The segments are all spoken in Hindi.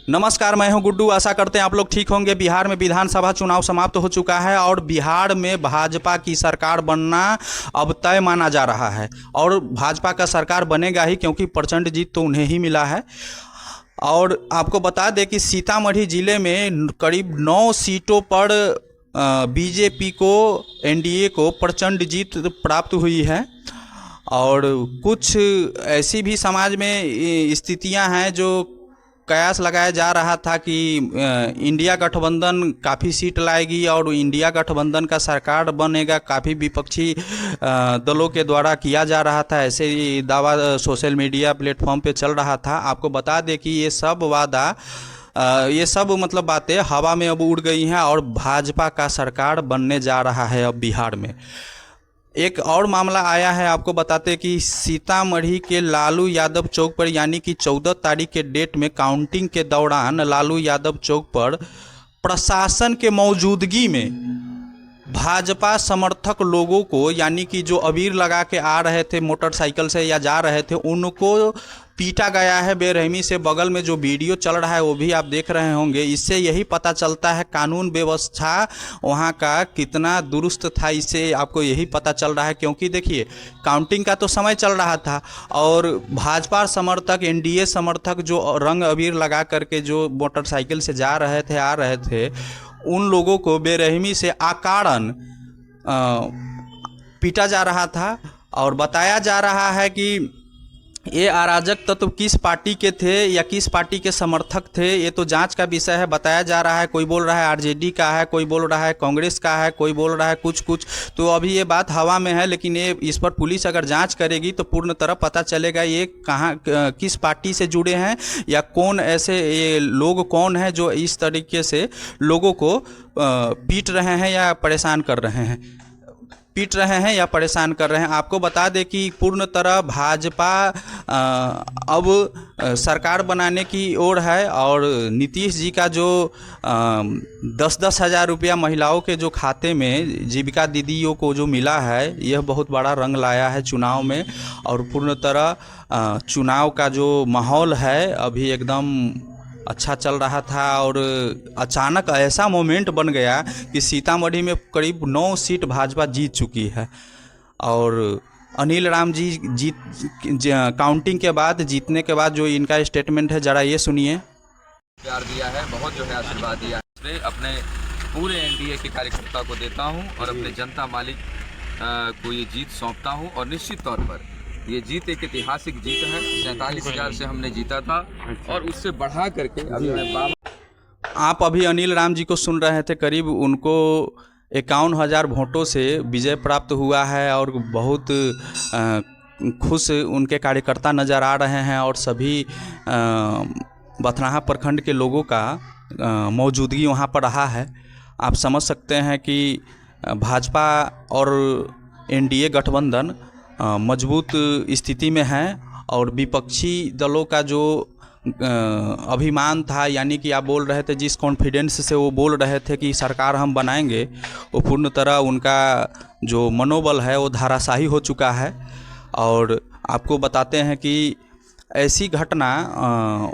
नमस्कार, मैं हूं गुड्डू। आशा करते हैं आप लोग ठीक होंगे। बिहार में विधानसभा चुनाव समाप्त हो चुका है और बिहार में भाजपा की सरकार बनना अब तय माना जा रहा है और भाजपा का सरकार बनेगा ही, क्योंकि प्रचंड जीत तो उन्हें ही मिला है। और आपको बता दें कि सीतामढ़ी ज़िले में करीब 9 सीटों पर बीजेपी को, एनडीए को प्रचंड जीत प्राप्त हुई है। और कुछ ऐसी भी समाज में स्थितियां हैं जो कयास लगाया जा रहा था कि इंडिया गठबंधन काफ़ी सीट लाएगी और इंडिया गठबंधन का सरकार बनेगा। काफ़ी विपक्षी दलों के द्वारा किया जा रहा था, ऐसे ही दावा सोशल मीडिया प्लेटफॉर्म पे चल रहा था। आपको बता दें कि ये सब वादा, ये सब मतलब बातें हवा में अब उड़ गई हैं और भाजपा का सरकार बनने जा रहा है अब बिहार में। एक और मामला आया है, आपको बताते कि सीतामढ़ी के लालू यादव चौक पर, यानी कि 14 तारीख के डेट में काउंटिंग के दौरान लालू यादव चौक पर प्रशासन के मौजूदगी में भाजपा समर्थक लोगों को, यानी कि जो अबीर लगा के आ रहे थे मोटरसाइकिल से या जा रहे थे, उनको पीटा गया है बेरहमी से। बगल में जो वीडियो चल रहा है वो भी आप देख रहे होंगे। इससे यही पता चलता है कानून व्यवस्था वहाँ का कितना दुरुस्त था, इससे आपको यही पता चल रहा है। क्योंकि देखिए, काउंटिंग का तो समय चल रहा था और भाजपा समर्थक, एनडीए समर्थक जो रंग अबीर लगा करके जो मोटरसाइकिल से जा रहे थे, आ रहे थे, उन लोगों को बेरहमी से अकारण पीटा जा रहा था। और बताया जा रहा है कि ये अराजक तत्व किस पार्टी के थे या किस पार्टी के समर्थक थे, ये तो जांच का विषय है। बताया जा रहा है, कोई बोल रहा है आरजेडी का है, कोई बोल रहा है कांग्रेस का है, कोई बोल रहा है कुछ कुछ। तो अभी ये बात हवा में है, लेकिन ये इस पर पुलिस अगर जांच करेगी तो पूर्ण तरह पता चलेगा ये कहाँ किस पार्टी से जुड़े हैं या कौन ऐसे ये लोग कौन हैं जो इस तरीके से लोगों को पीट रहे हैं या परेशान कर रहे हैं। आपको बता दें कि पूर्ण तरह भाजपा अब सरकार बनाने की ओर है और नीतीश जी का जो 10-10 हज़ार रुपया महिलाओं के जो खाते में जीविका दीदियों को जो मिला है, यह बहुत बड़ा रंग लाया है चुनाव में। और पूर्ण तरह चुनाव का जो माहौल है अभी एकदम अच्छा चल रहा था और अचानक ऐसा मोमेंट बन गया कि सीतामढ़ी में करीब 9 सीट भाजपा जीत चुकी है। और अनिल राम जी काउंटिंग के बाद, जीतने के बाद जो इनका स्टेटमेंट है, जरा ये सुनिए। प्यार दिया है, बहुत जो है आशीर्वाद दिया है। अपने पूरे एनडीए के कार्यकर्ता को देता हूं और अपने जनता मालिक को ये जीत सौंपता हूं। और निश्चित तौर पर ये जीत एक ऐतिहासिक जीत है। 47,000 से हमने जीता था और उससे बढ़ा करके अभी मैं आप अभी अनिल राम जी को सुन रहे थे। करीब उनको 51,000 वोटों से विजय प्राप्त हुआ है और बहुत खुश उनके कार्यकर्ता नज़र आ रहे हैं और सभी बथनाहा प्रखंड के लोगों का मौजूदगी वहाँ पर रहा है। आप समझ सकते हैं कि भाजपा और एनडीए गठबंधन मजबूत स्थिति में है और विपक्षी दलों का जो अभिमान था, यानी कि आप बोल रहे थे जिस कॉन्फिडेंस से वो बोल रहे थे कि सरकार हम बनाएंगे, वो पूर्ण तरह उनका जो मनोबल है वो धाराशाही हो चुका है। और आपको बताते हैं कि ऐसी घटना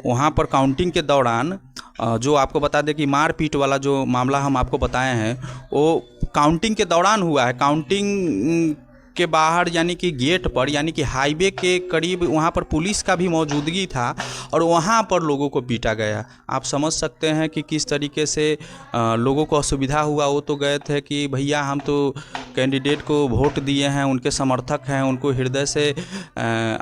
वहाँ पर काउंटिंग के दौरान, जो आपको बता दें कि मारपीट वाला जो मामला हम आपको बताए हैं, वो काउंटिंग के दौरान हुआ है। काउंटिंग के बाहर, यानी कि गेट पर, यानी कि हाईवे के करीब, वहाँ पर पुलिस का भी मौजूदगी था और वहाँ पर लोगों को पीटा गया। आप समझ सकते हैं कि किस तरीके से लोगों को असुविधा हुआ। वो तो गए थे कि भैया हम तो कैंडिडेट को वोट दिए हैं, उनके समर्थक हैं, उनको हृदय से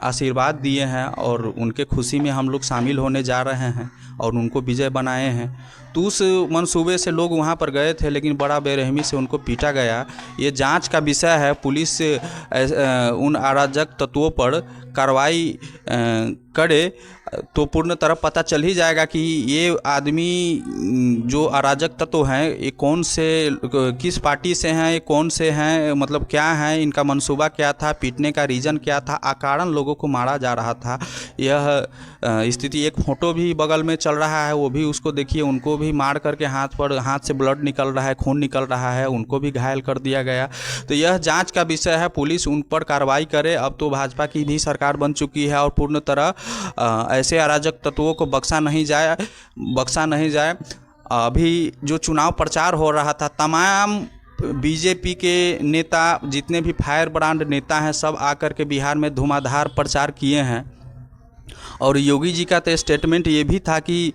आशीर्वाद दिए हैं और उनके खुशी में हम लोग शामिल होने जा रहे हैं और उनको विजय बनाए हैं। तो उस मंसूबे से लोग वहाँ पर गए थे, लेकिन बड़ा बेरहमी से उनको पीटा गया। ये जांच का विषय है। पुलिस उन अराजक तत्वों पर कार्रवाई करे तो पूर्ण तरह पता चल ही जाएगा कि ये आदमी जो अराजक तत्व हैं, ये कौन से, किस पार्टी से हैं, ये कौन से हैं, मतलब क्या हैं, इनका मंसूबा क्या था, पीटने का रीज़न क्या था, अकारण लोगों को मारा जा रहा था। यह स्थिति। एक फ़ोटो भी बगल में चल रहा है, वो भी उसको देखिए, उनको भी मार करके हाथ से ब्लड निकल रहा है, खून निकल रहा है, उनको भी घायल कर दिया गया। तो यह जांच का विषय है, पुलिस उन पर कार्रवाई करे। अब तो भाजपा की भी सरकार बन चुकी है और पूर्ण तरह ऐसे अराजक तत्वों को बख्शा नहीं जाए। अभी जो चुनाव प्रचार हो रहा था, तमाम बीजेपी के नेता, जितने भी फायर ब्रांड नेता हैं, सब आकर के बिहार में धुआंधार प्रचार किए हैं। और योगी जी का तो स्टेटमेंट ये भी था कि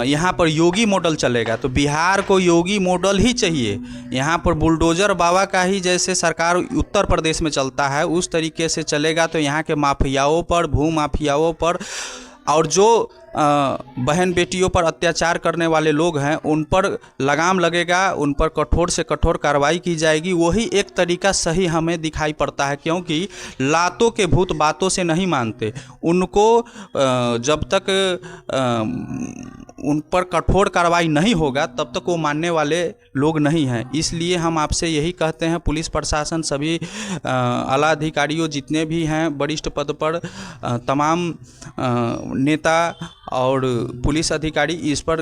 यहाँ पर योगी मॉडल चलेगा। तो बिहार को योगी मॉडल ही चाहिए। यहाँ पर बुलडोज़र बाबा का ही जैसे सरकार उत्तर प्रदेश में चलता है, उस तरीके से चलेगा। तो यहाँ के माफियाओं पर, भू माफियाओं पर और जो बहन बेटियों पर अत्याचार करने वाले लोग हैं, उन पर लगाम लगेगा, उन पर कठोर से कठोर कार्रवाई की जाएगी। वही एक तरीका सही हमें दिखाई पड़ता है, क्योंकि लातों के भूत बातों से नहीं मानते। उनको जब तक उन पर कठोर कार्रवाई नहीं होगा, तब तक वो मानने वाले लोग नहीं हैं। इसलिए हम आपसे यही कहते हैं, पुलिस प्रशासन, सभी आला अधिकारियों जितने भी हैं वरिष्ठ पद पर, तमाम नेता और पुलिस अधिकारी, इस पर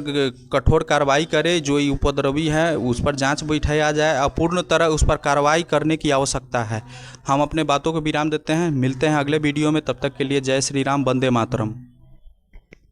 कठोर कार्रवाई करे। जो ये उपद्रवी है उस पर जांच बैठाया जाए और पूर्ण तरह उस पर कार्रवाई करने की आवश्यकता है। हम अपने बातों को विराम देते हैं, मिलते हैं अगले वीडियो में। तब तक के लिए जय श्री राम, वंदे मातरम।